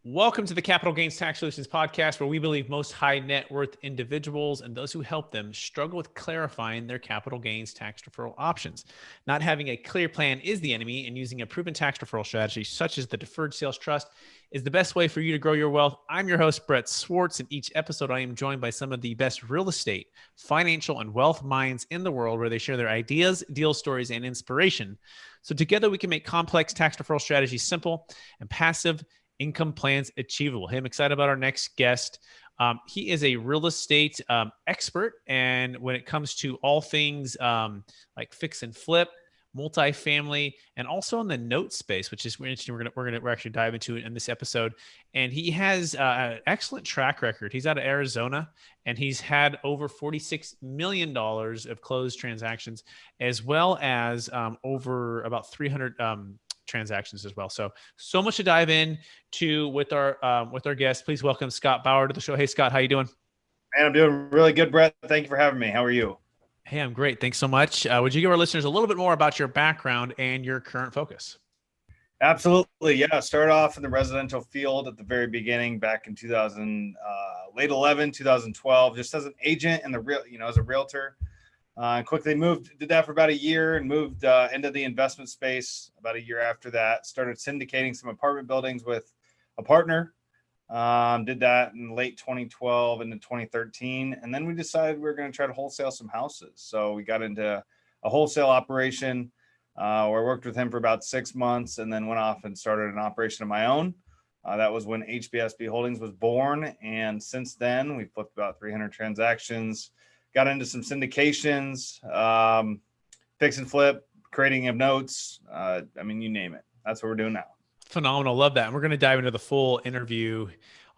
Welcome to the Capital Gains Tax Solutions podcast, where we believe most high net worth individuals and those who help them struggle with clarifying their capital gains tax deferral options. Not having a clear plan is the enemy, and using a proven tax deferral strategy, such as the deferred sales trust, is the best way for you to grow your wealth. I'm your host, Brett Swartz, and each episode I am joined by some of the best real estate, financial, and wealth minds in the world, where they share their ideas, deal stories, and inspiration. So together we can make complex tax deferral strategies simple and passive income plans achievable. Hey, I'm excited about our next guest. He is a real estate expert, and when it comes to all things like fix and flip, multifamily, and also in the note space, which is interesting. We're actually dive into it in this episode. And he has an excellent track record. He's out of Arizona, and he's had over $46 million of closed transactions, as well as over about 300 transactions as well. So much to dive in to with our guest. Please welcome Scott Bauer to the show. Hey, Scott, how you doing? Man, I'm doing really good, Brett. Thank you for having me. How are you? Hey, I'm great. Thanks so much. Would you give our listeners a little bit more about your background and your current focus? Absolutely. Yeah. Started off in the residential field at the very beginning back in 2000, late 11, 2012, just as an agent and as a realtor. Quickly did that for about a year and moved into the investment space about a year after that. Started syndicating some apartment buildings with a partner. Did that in late 2012 into 2013. And then we decided we were going to try to wholesale some houses. So we got into a wholesale operation where I worked with him for about 6 months and then went off and started an operation of my own. That was when HBSB Holdings was born. And since then, we flipped about 300 transactions. Got into some syndications, fix and flip, creating of notes. You name it. That's what we're doing now. Phenomenal. Love that. And we're going to dive into the full interview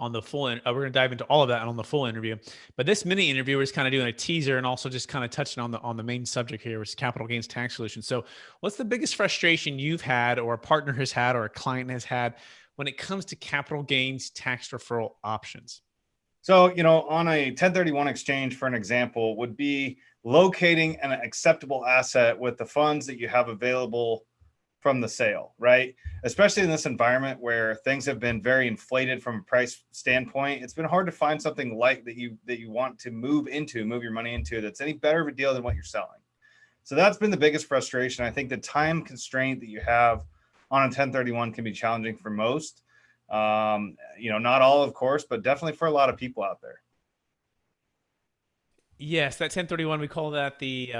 on the full. We're going to dive into all of that on the full interview. But this mini interview, we're just kind of doing a teaser and also just kind of touching on the main subject here, which is capital gains tax solutions. So what's the biggest frustration you've had, or a partner has had, or a client has had when it comes to capital gains tax deferral options? So, on a 1031 exchange, for an example, would be locating an acceptable asset with the funds that you have available from the sale, right? Especially in this environment where things have been very inflated from a price standpoint. It's been hard to find something like that you want to move your money into, that's any better of a deal than what you're selling. So that's been the biggest frustration. I think the time constraint that you have on a 1031 can be challenging for most. Not all, of course, but definitely for a lot of people out there. Yes, that 1031, we call that the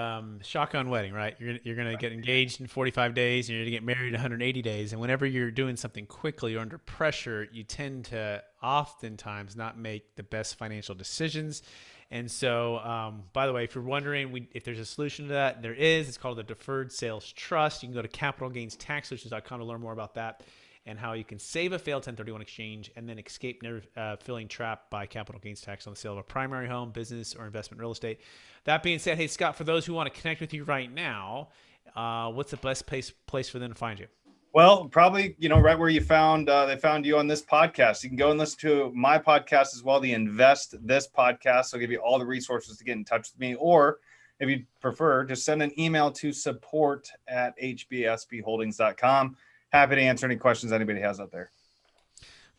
shotgun wedding, right? You're gonna get engaged in 45 days, and you're gonna get married in 180 days. And whenever you're doing something quickly or under pressure, you tend to oftentimes not make the best financial decisions. And so, by the way, if you're wondering if there's a solution to that, there is. It's called the Deferred Sales Trust. You can go to capitalgainstaxsolutions.com to learn more about that, and how you can save a failed 1031 exchange and then escape never feeling trapped by capital gains tax on the sale of a primary home, business, or investment real estate. That being said, hey, Scott, for those who want to connect with you right now, what's the best place for them to find you? Well, probably, right where they found you on this podcast. You can go and listen to my podcast as well, the Invest This podcast. I'll give you all the resources to get in touch with me. Or if you prefer, just send an email to support@hbsbholdings.com. Happy to answer any questions anybody has out there.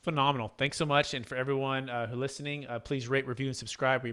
Phenomenal. Thanks so much. And for everyone who's listening, please rate, review, and subscribe. We